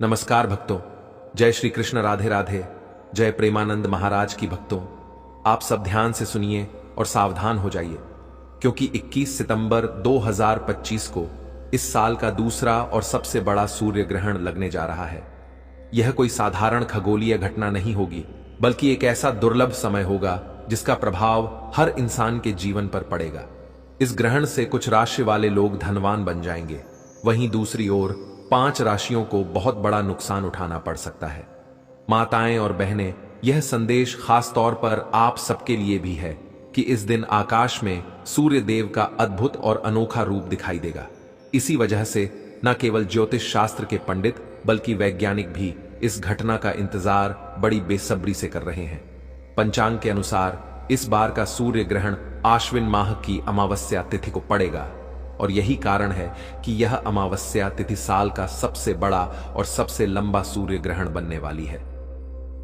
नमस्कार भक्तों, जय श्री कृष्ण, राधे राधे। जय प्रेमानंद महाराज की भक्तों, आप सब ध्यान से सुनिए और सावधान हो जाइए, क्योंकि 21 सितंबर 2025 को इस साल का दूसरा और सबसे बड़ा सूर्य ग्रहण लगने जा रहा है। यह कोई साधारण खगोलीय घटना नहीं होगी, बल्कि एक ऐसा दुर्लभ समय होगा जिसका प्रभाव हर इंसान के जीवन पर पड़ेगा। इस ग्रहण से कुछ राशि वाले लोग धनवान बन जाएंगे, वहीं दूसरी ओर 5 राशियों को बहुत बड़ा नुकसान उठाना पड़ सकता है। माताएं और बहनें, यह संदेश खास तौर पर आप सबके लिए भी है कि इस दिन आकाश में सूर्य देव का अद्भुत और अनोखा रूप दिखाई देगा। इसी वजह से न केवल ज्योतिष शास्त्र के पंडित बल्कि वैज्ञानिक भी इस घटना का इंतजार बड़ी बेसब्री से कर रहे हैं। पंचांग के अनुसार इस बार का सूर्य ग्रहण आश्विन माह की अमावस्या तिथि को पड़ेगा, और यही कारण है कि यह अमावस्या तिथि साल का सबसे बड़ा और सबसे लंबा सूर्य ग्रहण बनने वाली है।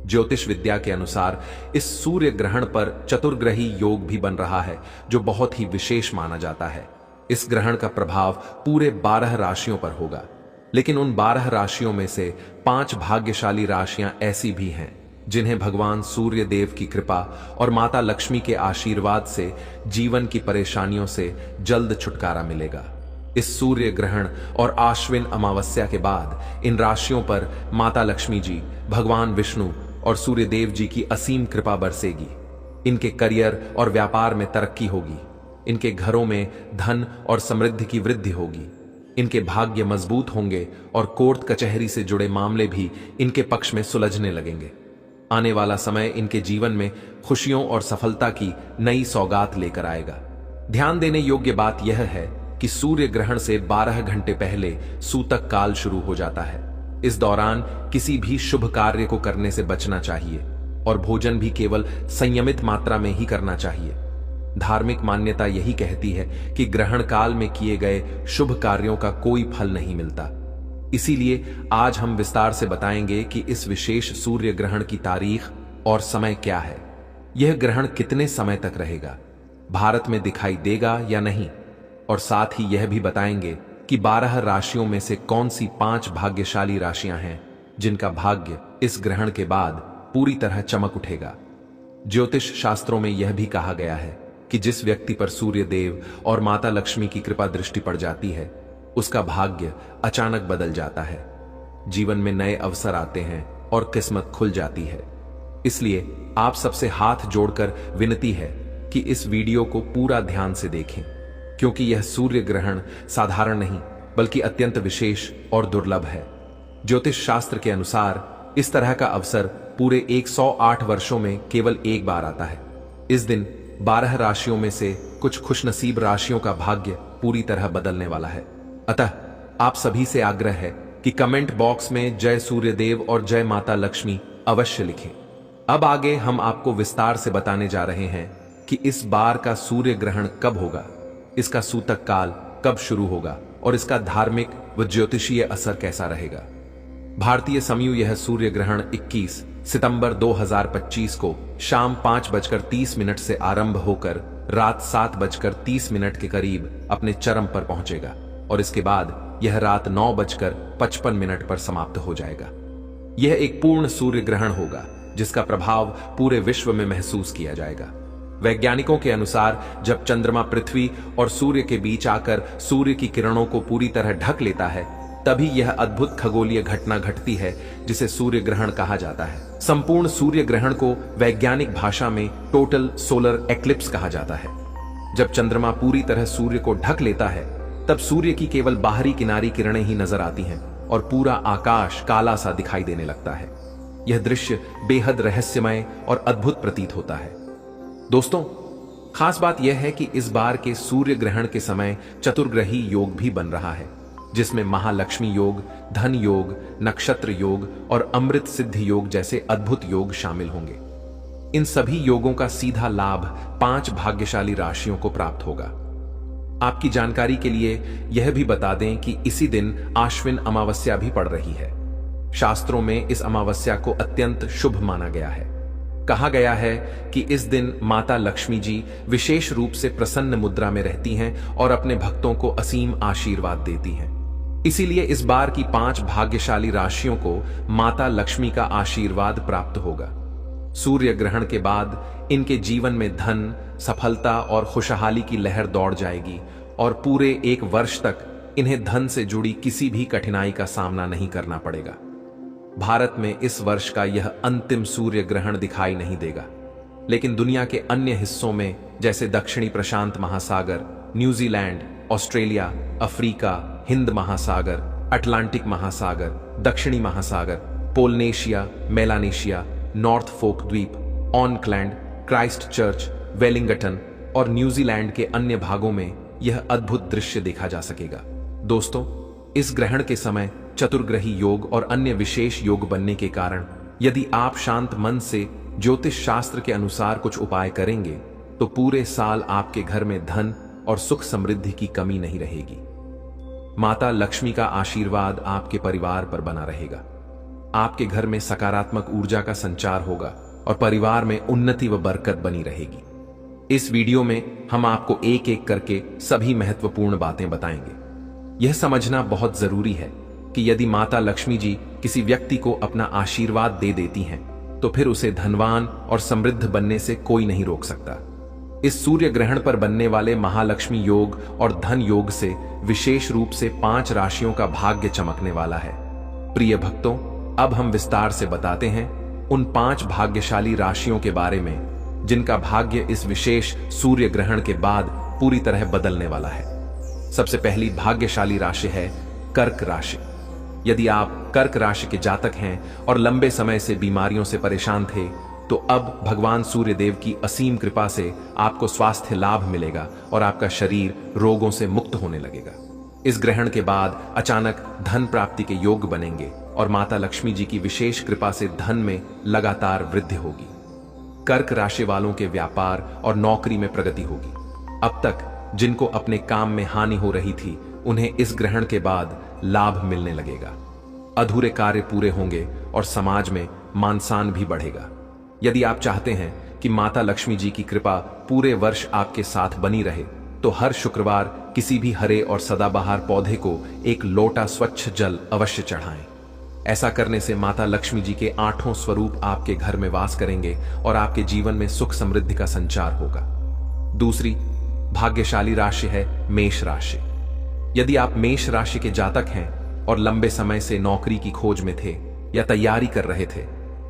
ज्योतिष विद्या के अनुसार इस सूर्य ग्रहण पर चतुर्ग्रही योग भी बन रहा है, जो बहुत ही विशेष माना जाता है। इस ग्रहण का प्रभाव पूरे 12 राशियों पर होगा, लेकिन उन 12 राशियों में से 5 भाग्यशाली राशियां ऐसी भी हैं जिन्हें भगवान सूर्य देव की कृपा और माता लक्ष्मी के आशीर्वाद से जीवन की परेशानियों से जल्द छुटकारा मिलेगा। इस सूर्य ग्रहण और आश्विन अमावस्या के बाद इन राशियों पर माता लक्ष्मी जी, भगवान विष्णु और सूर्य देव जी की असीम कृपा बरसेगी। इनके करियर और व्यापार में तरक्की होगी, इनके घरों में धन और समृद्धि की वृद्धि होगी, इनके भाग्य मजबूत होंगे और कोर्ट कचहरी से जुड़े मामले भी इनके पक्ष में सुलझने लगेंगे। आने वाला समय इनके जीवन में खुशियों और सफलता की नई सौगात लेकर आएगा। ध्यान देने योग्य बात यह है कि सूर्य ग्रहण से 12 घंटे पहले सूतक काल शुरू हो जाता है। इस दौरान किसी भी शुभ कार्य को करने से बचना चाहिए और भोजन भी केवल संयमित मात्रा में ही करना चाहिए। धार्मिक मान्यता यही कहती है कि ग्रहण काल में किए गए शुभ कार्यों का कोई फल नहीं मिलता। इसीलिए आज हम विस्तार से बताएंगे कि इस विशेष सूर्य ग्रहण की तारीख और समय क्या है, यह ग्रहण कितने समय तक रहेगा, भारत में दिखाई देगा या नहीं, और साथ ही यह भी बताएंगे कि 12 राशियों में से कौन सी 5 भाग्यशाली राशियां हैं जिनका भाग्य इस ग्रहण के बाद पूरी तरह चमक उठेगा। ज्योतिष शास्त्रों में यह भी कहा गया है कि जिस व्यक्ति पर सूर्य देव और माता लक्ष्मी की कृपा दृष्टि पड़ जाती है, उसका भाग्य अचानक बदल जाता है, जीवन में नए अवसर आते हैं और किस्मत खुल जाती है। इसलिए आप सबसे हाथ जोड़कर विनती है कि इस वीडियो को पूरा ध्यान से देखें, क्योंकि यह सूर्य ग्रहण साधारण नहीं बल्कि अत्यंत विशेष और दुर्लभ है। ज्योतिष शास्त्र के अनुसार इस तरह का अवसर पूरे 108 वर्षों में केवल एक बार आता है। इस दिन 12 राशियों में से कुछ खुशनसीब राशियों का भाग्य पूरी तरह बदलने वाला है। अतः आप सभी से आग्रह है कि कमेंट बॉक्स में जय सूर्यदेव और जय माता लक्ष्मी अवश्य लिखें। अब आगे हम आपको विस्तार से बताने जा रहे हैं कि इस बार का सूर्य ग्रहण कब होगा, इसका सूतक काल कब शुरू होगा और इसका धार्मिक व ज्योतिषीय असर कैसा रहेगा। भारतीय समय यह सूर्य ग्रहण 21 सितंबर 2025 को शाम 5:30 से आरंभ होकर रात 7:30 के करीब अपने चरम पर पहुंचेगा और इसके बाद यह रात 9:55 पर समाप्त हो जाएगा। यह एक पूर्ण सूर्य ग्रहण होगा जिसका प्रभाव पूरे विश्व में महसूस किया जाएगा। वैज्ञानिकों के अनुसार जब चंद्रमा पृथ्वी और सूर्य के बीच आकर सूर्य की किरणों को पूरी तरह ढक लेता है, तभी यह अद्भुत खगोलीय घटना घटती है जिसे सूर्य ग्रहण कहा जाता है। संपूर्ण सूर्य ग्रहण को वैज्ञानिक भाषा में टोटल सोलर एक्लिप्स कहा जाता है। जब चंद्रमा पूरी तरह सूर्य को ढक लेता है, तब सूर्य की केवल बाहरी किनारी किरणें ही नजर आती हैं और पूरा आकाश काला सा दिखाई देने लगता है। यह दृश्य बेहद रहस्यमय और अद्भुत प्रतीत होता है। दोस्तों, खास बात यह है कि इस बार के सूर्य ग्रहण के समय चतुर्ग्रही योग भी बन रहा है, जिसमें महालक्ष्मी योग, धन योग, नक्षत्र योग और अमृत सिद्धि योग जैसे अद्भुत योग शामिल होंगे। इन सभी योगों का सीधा लाभ 5 भाग्यशाली राशियों को प्राप्त होगा। आपकी जानकारी के लिए यह भी बता दें कि इसी दिन आश्विन अमावस्या भी पड़ रही है। शास्त्रों में इस अमावस्या को अत्यंत शुभ माना गया है। कहा गया है कि इस दिन माता लक्ष्मी जी विशेष रूप से प्रसन्न मुद्रा में रहती हैं और अपने भक्तों को असीम आशीर्वाद देती हैं। इसीलिए इस बार की 5 भाग्यशाली राशियों को माता लक्ष्मी का आशीर्वाद प्राप्त होगा। सूर्य ग्रहण के बाद इनके जीवन में धन, सफलता और खुशहाली की लहर दौड़ जाएगी और पूरे 1 वर्ष तक इन्हें धन से जुड़ी किसी भी कठिनाई का सामना नहीं करना पड़ेगा। भारत में इस वर्ष का यह अंतिम सूर्य ग्रहण दिखाई नहीं देगा, लेकिन दुनिया के अन्य हिस्सों में जैसे दक्षिणी प्रशांत महासागर, न्यूजीलैंड, ऑस्ट्रेलिया, अफ्रीका, हिंद महासागर, अटलांटिक महासागर, दक्षिणी महासागर, पोलनेशिया, मेलानेशिया, नॉर्थ फोक द्वीप, ऑकलैंड, क्राइस्ट चर्च, वेलिंगटन और न्यूजीलैंड के अन्य भागों में यह अद्भुत दृश्य देखा जा सकेगा। दोस्तों, इस ग्रहण के समय चतुर्ग्रही योग और अन्य विशेष योग बनने के कारण यदि आप शांत मन से ज्योतिष शास्त्र के अनुसार कुछ उपाय करेंगे तो पूरे साल आपके घर में धन और सुख समृद्धि की कमी नहीं रहेगी। माता लक्ष्मी का आशीर्वाद आपके परिवार पर बना रहेगा। आपके घर में सकारात्मक ऊर्जा का संचार होगा और परिवार में उन्नति व बरकत बनी रहेगी। इस वीडियो में हम आपको एक एक करके सभी महत्वपूर्ण बातें बताएंगे। यह समझना बहुत जरूरी है कि यदि माता लक्ष्मी जी किसी व्यक्ति को अपना आशीर्वाद दे देती हैं तो फिर उसे धनवान और समृद्ध बनने से कोई नहीं रोक सकता। इस सूर्य ग्रहण पर बनने वाले महालक्ष्मी योग और धन योग से विशेष रूप से 5 राशियों का भाग्य चमकने वाला है। प्रिय भक्तों, अब हम विस्तार से बताते हैं उन 5 भाग्यशाली राशियों के बारे में जिनका भाग्य इस विशेष सूर्य ग्रहण के बाद पूरी तरह बदलने वाला है। सबसे पहली भाग्यशाली राशि है कर्क राशि। यदि आप कर्क राशि के जातक हैं और लंबे समय से बीमारियों से परेशान थे तो अब भगवान सूर्य देव की असीम कृपा से आपको स्वास्थ्य लाभ मिलेगा और आपका शरीर रोगों से मुक्त होने लगेगा। इस ग्रहण के बाद अचानक धन प्राप्ति के योग बनेंगे और माता लक्ष्मी जी की विशेष कृपा से धन में लगातार वृद्धि होगी। कर्क राशि वालों के व्यापार और नौकरी में प्रगति होगी। अब तक जिनको अपने काम में हानि हो रही थी उन्हें इस ग्रहण के बाद लाभ मिलने लगेगा। अधूरे कार्य पूरे होंगे और समाज में मान सम्मान भी बढ़ेगा। यदि आप चाहते हैं कि माता लक्ष्मी जी की कृपा पूरे वर्ष आपके साथ बनी रहे तो हर शुक्रवार किसी भी हरे और सदाबहार पौधे को एक लोटा स्वच्छ जल अवश्य चढ़ाएं। ऐसा करने से माता लक्ष्मी जी के 8 स्वरूप आपके घर में वास करेंगे और आपके जीवन में सुख समृद्धि का संचार होगा। दूसरी भाग्यशाली राशि है मेष राशि। यदि आप मेष राशि के जातक हैं और लंबे समय से नौकरी की खोज में थे या तैयारी कर रहे थे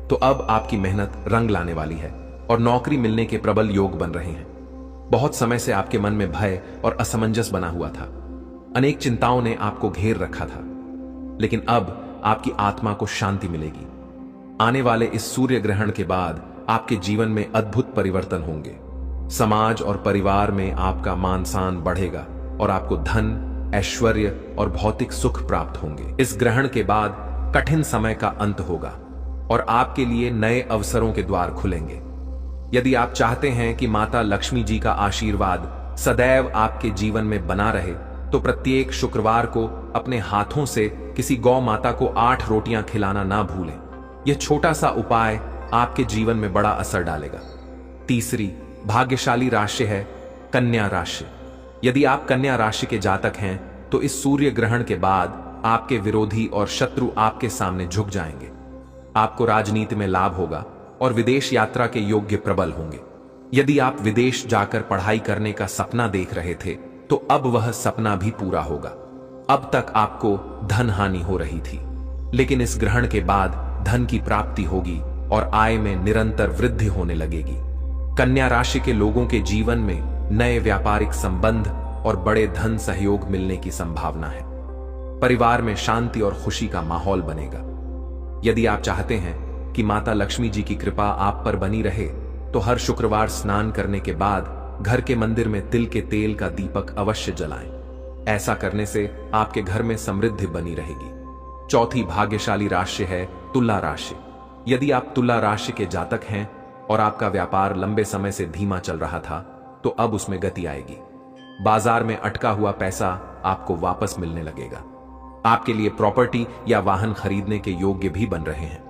तो अब आपकी मेहनत रंग लाने वाली है और नौकरी मिलने के प्रबल योग बन रहे हैं। बहुत समय से आपके मन में भय और असमंजस बना हुआ था। अनेक चिंताओं ने आपको घेर रखा था, लेकिन अब आपकी आत्मा को शांति मिलेगी। आने वाले इस सूर्य ग्रहण के बाद आपके जीवन में अद्भुत परिवर्तन होंगे। समाज और परिवार में आपका मान सम्मान बढ़ेगा और आपको धन, ऐश्वर्य और भौतिक सुख प्राप्त होंगे। इस ग्रहण के बाद कठिन समय का अंत होगा और आपके लिए नए अवसरों के द्वार खुलेंगे। यदि आप चाहते हैं कि माता लक्ष्मी जी का आशीर्वाद सदैव आपके जीवन में बना रहे तो प्रत्येक शुक्रवार को अपने हाथों से किसी गौ माता को 8 रोटियां खिलाना ना भूलें। यह छोटा सा उपाय आपके जीवन में बड़ा असर डालेगा। तीसरी भाग्यशाली राशि है कन्या राशि। यदि आप कन्या राशि के जातक हैं तो इस सूर्य ग्रहण के बाद आपके विरोधी और शत्रु आपके सामने झुक जाएंगे। आपको राजनीति में लाभ होगा और विदेश यात्रा के योग्य प्रबल होंगे। यदि आप विदेश जाकर पढ़ाई करने का सपना देख रहे थे तो अब वह सपना भी पूरा होगा। अब तक आपको धन हानि हो रही थी, लेकिन इस ग्रहण के बाद धन की प्राप्ति होगी और आय में निरंतर वृद्धि होने लगेगी। कन्या राशि के लोगों के जीवन में नए व्यापारिक संबंध और बड़े धन सहयोग मिलने की संभावना है। परिवार में शांति और खुशी का माहौल बनेगा। यदि आप चाहते हैं कि माता लक्ष्मी जी की कृपा आप पर बनी रहे तो हर शुक्रवार स्नान करने के बाद घर के मंदिर में तिल के तेल का दीपक अवश्य जलाएं। ऐसा करने से आपके घर में समृद्धि बनी रहेगी। चौथी भाग्यशाली राशि है तुला राशि। यदि आप तुला राशि के जातक हैं और आपका व्यापार लंबे समय से धीमा चल रहा था तो अब उसमें गति आएगी। बाजार में अटका हुआ पैसा आपको वापस मिलने लगेगा। आपके लिए प्रॉपर्टी या वाहन खरीदने के योग्य भी बन रहे हैं।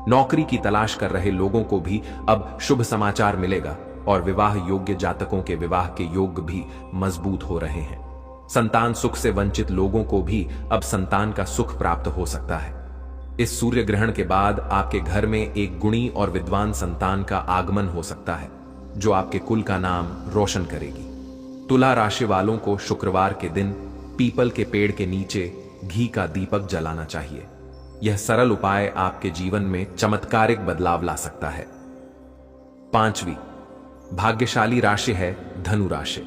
नौकरी की तलाश कर रहे लोगों को भी अब शुभ समाचार मिलेगा और विवाह योग्य जातकों के विवाह के योग भी मजबूत हो रहे हैं। संतान सुख से वंचित लोगों को भी अब संतान का सुख प्राप्त हो सकता है। इस सूर्य ग्रहण के बाद आपके घर में एक गुणी और विद्वान संतान का आगमन हो सकता है, जो आपके कुल का नाम रोशन करेगी। तुला राशि वालों को शुक्रवार के दिन पीपल के पेड़ के नीचे घी का दीपक जलाना चाहिए। यह सरल उपाय आपके जीवन में चमत्कारिक बदलाव ला सकता है। 5वीं भाग्यशाली राशि है धनु राशि।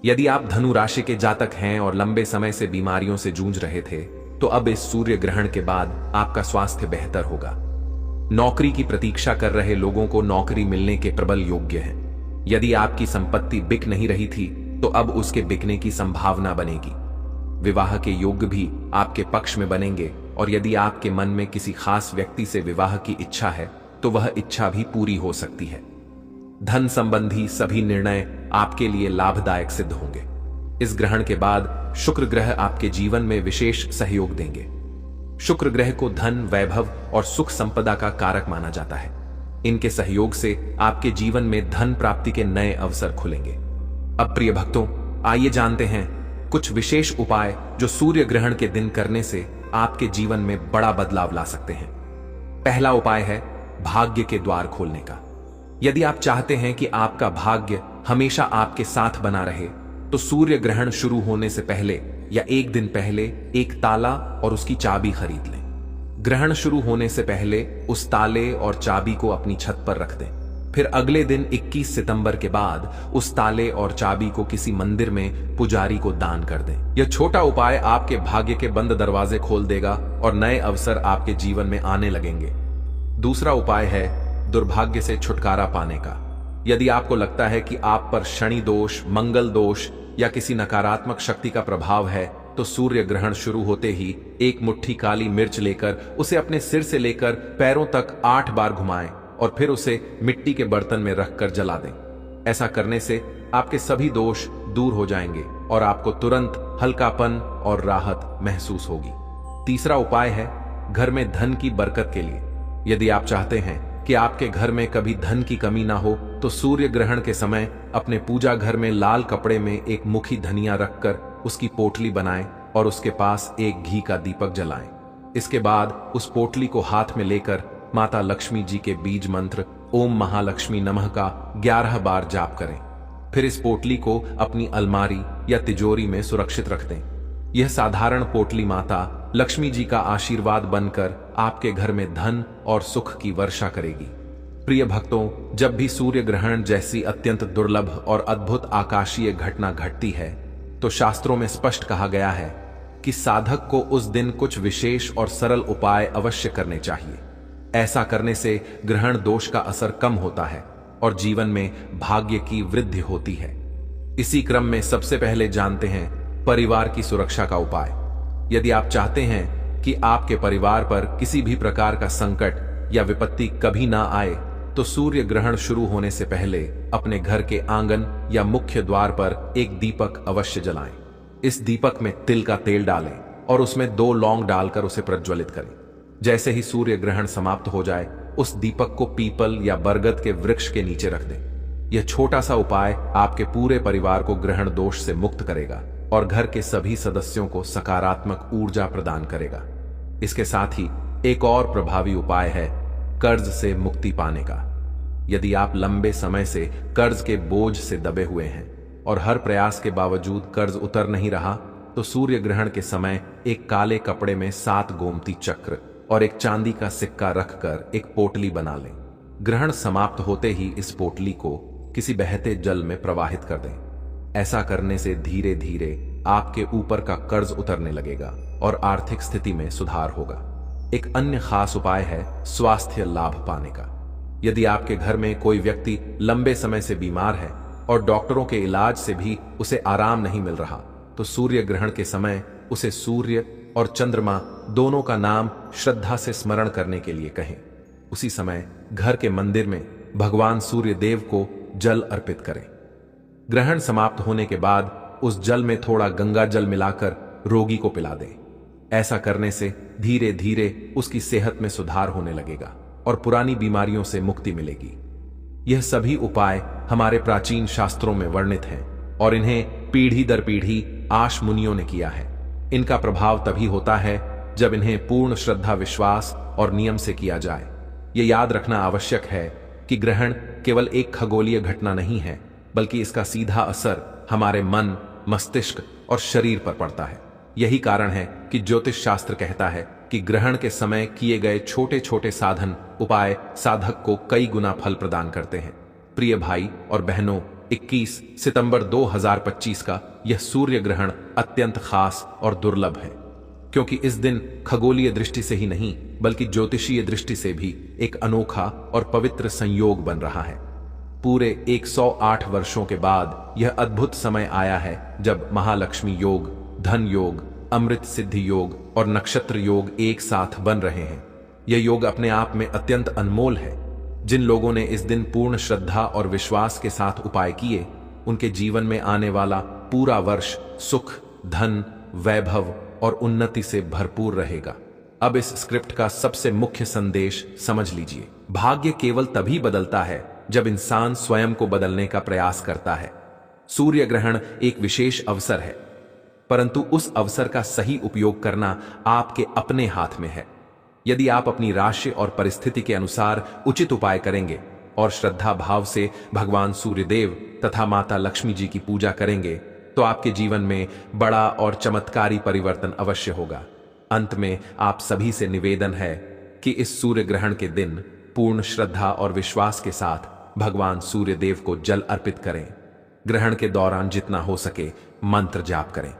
यदि आप धनु राशि के जातक हैं और लंबे समय से बीमारियों से जूझ रहे थे, तो अब इस सूर्य ग्रहण के बाद आपका स्वास्थ्य बेहतर होगा। नौकरी की प्रतीक्षा कर रहे लोगों को नौकरी मिलने के प्रबल योग्य हैं। यदि आपकी संपत्ति बिक नहीं रही थी, तो अब उसके बिकने की संभावना बनेगी। विवाह के योग भी आपके पक्ष में बनेंगे और यदि आपके मन में किसी खास व्यक्ति से विवाह की इच्छा है, तो वह इच्छा भी पूरी हो सकती है। धन संबंधी सभी निर्णय आपके लिए लाभदायक सिद्ध होंगे। इस ग्रहण के बाद शुक्र ग्रह आपके जीवन में विशेष सहयोग देंगे। शुक्र ग्रह को धन, वैभव और सुख संपदा का कारक माना जाता है। इनके सहयोग से आपके जीवन में धन प्राप्ति के नए अवसर खुलेंगे। अब प्रिय भक्तों, आइए जानते हैं कुछ विशेष उपाय जो सूर्य ग्रहण के दिन करने से आपके जीवन में बड़ा बदलाव ला सकते हैं। पहला उपाय है भाग्य के द्वार खोलने का। यदि आप चाहते हैं कि आपका भाग्य हमेशा आपके साथ बना रहे, तो सूर्य ग्रहण शुरू होने से पहले या एक दिन पहले एक ताला और उसकी चाबी खरीद लें। ग्रहण शुरू होने से पहले उस ताले और चाबी को अपनी छत पर रख दें। फिर अगले दिन 21 सितंबर के बाद उस ताले और चाबी को किसी मंदिर में पुजारी को दान कर दें। यह छोटा उपाय आपके भाग्य के बंद दरवाजे खोल देगा और नए अवसर आपके जीवन में आने लगेंगे। दूसरा उपाय है दुर्भाग्य से छुटकारा पाने का। यदि आपको लगता है कि आप पर शनि दोष, मंगल दोष या किसी नकारात्मक शक्ति का प्रभाव है, तो सूर्य ग्रहण शुरू होते ही एक मुट्ठी काली मिर्च लेकर उसे अपने सिर से लेकर पैरों तक 8 बार घुमाएं और फिर उसे मिट्टी के बर्तन में रखकर जला दें। ऐसा करने से आपके सभी दोष दूर हो जाएंगे और आपको तुरंत हल्कापन और राहत महसूस होगी। तीसरा उपाय है घर में धन की बरकत के लिए। यदि आप चाहते हैं कि आपके घर में कभी धन की कमी ना हो, तो सूर्य ग्रहण के समय अपने पूजा घर में लाल कपड़े में एक मुट्ठी धनिया रखकर उसकी पोटली बनाएं और उसके पास एक घी का दीपक जलाएं। इसके बाद उस पोटली को हाथ में लेकर माता लक्ष्मी जी के बीज मंत्र ओम महालक्ष्मी नमः का 11 बार जाप करें। फिर इस पोटली को अपनी अलमारी या तिजोरी में सुरक्षित रख दें। यह साधारण पोटली माता लक्ष्मी जी का आशीर्वाद बनकर आपके घर में धन और सुख की वर्षा करेगी। प्रिय भक्तों, जब भी सूर्य ग्रहण जैसी अत्यंत दुर्लभ और अद्भुत आकाशीय घटना घटती है, तो शास्त्रों में स्पष्ट कहा गया है कि साधक को उस दिन कुछ विशेष और सरल उपाय अवश्य करने चाहिए। ऐसा करने से ग्रहण दोष का असर कम होता है और जीवन में भाग्य की वृद्धि होती है। इसी क्रम में सबसे पहले जानते हैं परिवार की सुरक्षा का उपाय। यदि आप चाहते हैं कि आपके परिवार पर किसी भी प्रकार का संकट या विपत्ति कभी ना आए, तो सूर्य ग्रहण शुरू होने से पहले अपने घर के आंगन या मुख्य द्वार पर एक दीपक अवश्य जलाएं। इस दीपक में तिल का तेल डालें और उसमें 2 लौंग डालकर उसे प्रज्वलित करें। जैसे ही सूर्य ग्रहण समाप्त हो जाए, उस दीपक को पीपल या बरगद के वृक्ष के नीचे रख दें। यह छोटा सा उपाय आपके पूरे परिवार को ग्रहण दोष से मुक्त करेगा और घर के सभी सदस्यों को सकारात्मक ऊर्जा प्रदान करेगा। इसके साथ ही एक और प्रभावी उपाय है कर्ज से मुक्ति पाने का। यदि आप लंबे समय से कर्ज के बोझ से दबे हुए हैं और हर प्रयास के बावजूद कर्ज उतर नहीं रहा, तो सूर्य ग्रहण के समय एक काले कपड़े में 7 गोमती चक्र और एक चांदी का सिक्का रखकर एक पोटली बना लें। ग्रहण समाप्त होते ही इस पोटली को किसी बहते जल में प्रवाहित कर दें। ऐसा करने से धीरे धीरे आपके ऊपर का कर्ज उतरने लगेगा और आर्थिक स्थिति में सुधार होगा। एक अन्य खास उपाय है स्वास्थ्य लाभ पाने का। यदि आपके घर में कोई व्यक्ति लंबे समय से बीमार है और डॉक्टरों के इलाज से भी उसे आराम नहीं मिल रहा, तो सूर्य ग्रहण के समय उसे सूर्य और चंद्रमा दोनों का नाम श्रद्धा से स्मरण करने के लिए कहें। उसी समय घर के मंदिर में भगवान सूर्य देव को जल अर्पित करें। ग्रहण समाप्त होने के बाद उस जल में थोड़ा गंगा जल मिलाकर रोगी को पिला दें। ऐसा करने से धीरे धीरे उसकी सेहत में सुधार होने लगेगा और पुरानी बीमारियों से मुक्ति मिलेगी। यह सभी उपाय हमारे प्राचीन शास्त्रों में वर्णित हैं और इन्हें पीढ़ी दर पीढ़ी आश मुनियों ने किया है। इनका प्रभाव तभी होता है जब इन्हें पूर्ण श्रद्धा, विश्वास और नियम से किया जाए। यह याद रखना आवश्यक है कि ग्रहण केवल एक खगोलीय घटना नहीं है, बल्कि इसका सीधा असर हमारे मन, मस्तिष्क और शरीर पर पड़ता है। यही कारण है कि ज्योतिष शास्त्र कहता है कि ग्रहण के समय किए गए छोटे छोटे साधन, उपाय साधक को कई गुना फल प्रदान करते हैं। प्रिय भाई और बहनों, 21 सितंबर 2025 का यह सूर्य ग्रहण अत्यंत खास और दुर्लभ है, क्योंकि इस दिन खगोलीय दृष्टि से ही नहीं बल्कि ज्योतिषीय दृष्टि से भी एक अनोखा और पवित्र संयोग बन रहा है। पूरे 108 वर्षों के बाद यह अद्भुत समय आया है जब महालक्ष्मी योग, धन योग, अमृत सिद्धि योग और नक्षत्र योग एक साथ बन रहे हैं। यह योग अपने आप में अत्यंत अनमोल है। जिन लोगों ने इस दिन पूर्ण श्रद्धा और विश्वास के साथ उपाय किए, उनके जीवन में आने वाला पूरा वर्ष सुख, धन, वैभव और उन्नति से भरपूर रहेगा। अब इस स्क्रिप्ट का सबसे मुख्य संदेश समझ लीजिए। भाग्य केवल तभी बदलता है जब इंसान स्वयं को बदलने का प्रयास करता है। सूर्य ग्रहण एक विशेष अवसर है, परंतु उस अवसर का सही उपयोग करना आपके अपने हाथ में है। यदि आप अपनी राशि और परिस्थिति के अनुसार उचित उपाय करेंगे और श्रद्धा भाव से भगवान सूर्यदेव तथा माता लक्ष्मी जी की पूजा करेंगे, तो आपके जीवन में बड़ा और चमत्कारी परिवर्तन अवश्य होगा। अंत में आप सभी से निवेदन है कि इस सूर्य ग्रहण के दिन पूर्ण श्रद्धा और विश्वास के साथ भगवान सूर्यदेव को जल अर्पित करें। ग्रहण के दौरान जितना हो सके मंत्र जाप करें।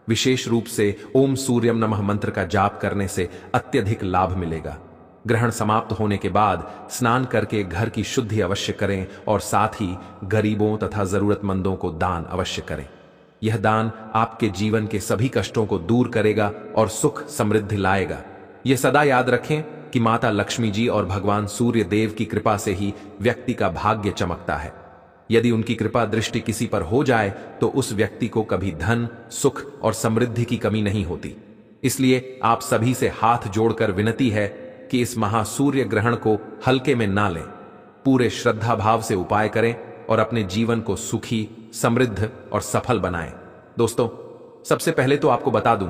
विशेष रूप से ओम सूर्यम नमः मंत्र का जाप करने से अत्यधिक लाभ मिलेगा। ग्रहण समाप्त होने के बाद स्नान करके घर की शुद्धि अवश्य करें और साथ ही गरीबों तथा जरूरतमंदों को दान अवश्य करें। यह दान आपके जीवन के सभी कष्टों को दूर करेगा और सुख समृद्धि लाएगा। यह सदा याद रखें कि माता लक्ष्मी जी और भगवान सूर्य देव की कृपा से ही व्यक्ति का भाग्य चमकता है। यदि उनकी कृपा दृष्टि किसी पर हो जाए तो उस व्यक्ति को कभी धन, सुख और समृद्धि की कमी नहीं होती। इसलिए आप सभी से हाथ जोड़कर विनती है कि इस महासूर्य ग्रहण को हल्के में ना लें। पूरे श्रद्धा भाव से उपाय करें और अपने जीवन को सुखी, समृद्ध और सफल बनाएं। दोस्तों, सबसे पहले तो आपको बता दूं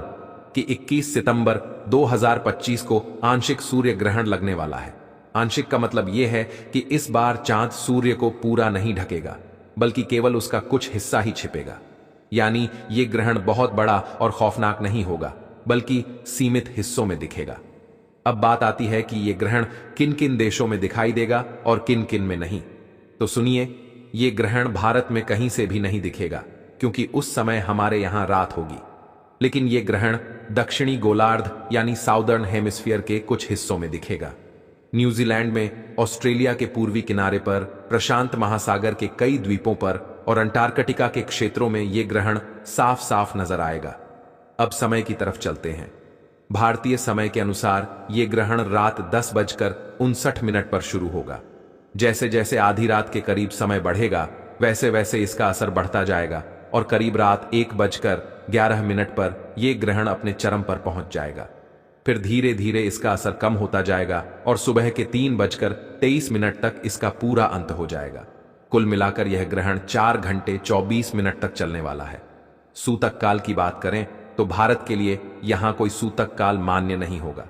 कि 21 सितंबर 2025 को आंशिक सूर्य ग्रहण लगने वाला है। आंशिक का मतलब यह है कि इस बार चांद सूर्य को पूरा नहीं ढकेगा, बल्कि केवल उसका कुछ हिस्सा ही छिपेगा। यानी यह ग्रहण बहुत बड़ा और खौफनाक नहीं होगा, बल्कि सीमित हिस्सों में दिखेगा। अब बात आती है कि यह ग्रहण किन किन देशों में दिखाई देगा और किन किन में नहीं। तो सुनिए, यह ग्रहण भारत में कहीं से भी नहीं दिखेगा, क्योंकि उस समय हमारे यहां रात होगी। लेकिन यह ग्रहण दक्षिणी गोलार्ध यानी साउदर्न हेमिस्फीयर के कुछ हिस्सों में दिखेगा। न्यूजीलैंड में, ऑस्ट्रेलिया के पूर्वी किनारे पर, प्रशांत महासागर के कई द्वीपों पर और अंटार्कटिका के क्षेत्रों में यह ग्रहण साफ साफ नजर आएगा। अब समय की तरफ चलते हैं। भारतीय समय के अनुसार यह ग्रहण रात 10:59 पर शुरू होगा। जैसे जैसे आधी रात के करीब समय बढ़ेगा, वैसे वैसे इसका असर बढ़ता जाएगा और करीब रात 1:11 पर यह ग्रहण अपने चरम पर पहुंच जाएगा। फिर धीरे धीरे इसका असर कम होता जाएगा और सुबह के 3:23 तक इसका पूरा अंत हो जाएगा। कुल मिलाकर यह ग्रहण 4 घंटे 24 मिनट तक चलने वाला है। सूतक काल की बात करें तो भारत के लिए यहां कोई सूतक काल मान्य नहीं होगा,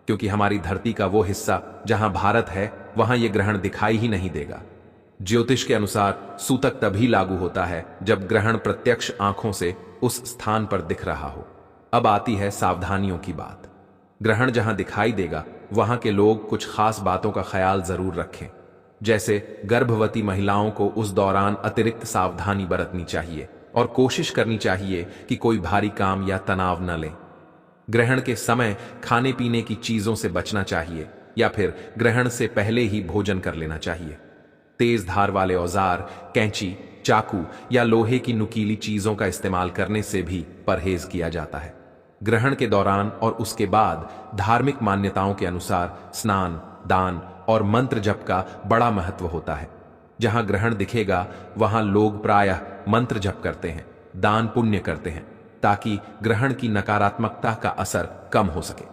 क्योंकि हमारी धरती का वो हिस्सा जहां भारत है वहां यह ग्रहण दिखाई ही नहीं देगा। ज्योतिष के अनुसार सूतक तभी लागू होता है जब ग्रहण प्रत्यक्ष आंखों से उस स्थान पर दिख रहा हो। अब आती है सावधानियों की बात। ग्रहण जहां दिखाई देगा वहां के लोग कुछ खास बातों का ख्याल जरूर रखें, जैसे गर्भवती महिलाओं को उस दौरान अतिरिक्त सावधानी बरतनी चाहिए और कोशिश करनी चाहिए कि कोई भारी काम या तनाव न लें। ग्रहण के समय खाने पीने की चीजों से बचना चाहिए या फिर ग्रहण से पहले ही भोजन कर लेना चाहिए। तेज धार वाले औजार, कैंची, चाकू या लोहे की नुकीली चीजों का इस्तेमाल करने से भी परहेज किया जाता है। ग्रहण के दौरान और उसके बाद धार्मिक मान्यताओं के अनुसार स्नान, दान और मंत्र जप का बड़ा महत्व होता है। जहां ग्रहण दिखेगा वहां लोग प्रायः मंत्र जप करते हैं, दान पुण्य करते हैं, ताकि ग्रहण की नकारात्मकता का असर कम हो सके।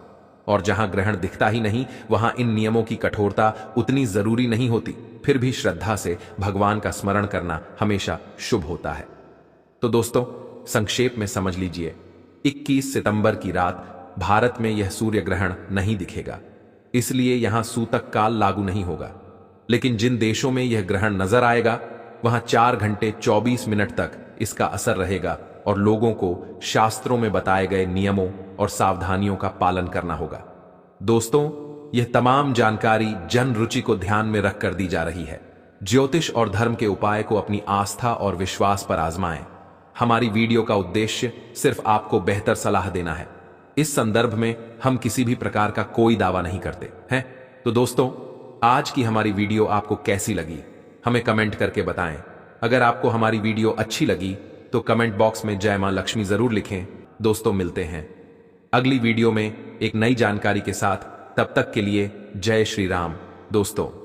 और जहां ग्रहण दिखता ही नहीं वहां इन नियमों की कठोरता उतनी जरूरी नहीं होती। फिर भी श्रद्धा से भगवान का स्मरण करना हमेशा शुभ होता है। तो दोस्तों, संक्षेप में समझ लीजिए, 21 सितंबर की रात भारत में यह सूर्य ग्रहण नहीं दिखेगा, इसलिए यहां सूतक काल लागू नहीं होगा। लेकिन जिन देशों में यह ग्रहण नजर आएगा वहां 4 घंटे 24 मिनट तक इसका असर रहेगा और लोगों को शास्त्रों में बताए गए नियमों और सावधानियों का पालन करना होगा। दोस्तों, यह तमाम जानकारी जन रुचि को ध्यान में रखकर दी जा रही है। ज्योतिष और धर्म के उपाय को अपनी आस्था और विश्वास पर आजमाएं। हमारी वीडियो का उद्देश्य सिर्फ आपको बेहतर सलाह देना है। इस संदर्भ में हम किसी भी प्रकार का कोई दावा नहीं करते हैं। तो दोस्तों, आज की हमारी वीडियो आपको कैसी लगी हमें कमेंट करके बताएं। अगर आपको हमारी वीडियो अच्छी लगी तो कमेंट बॉक्स में जय मां लक्ष्मी जरूर लिखें। दोस्तों, मिलते हैं अगली वीडियो में एक नई जानकारी के साथ। तब तक के लिए जय श्री राम दोस्तों।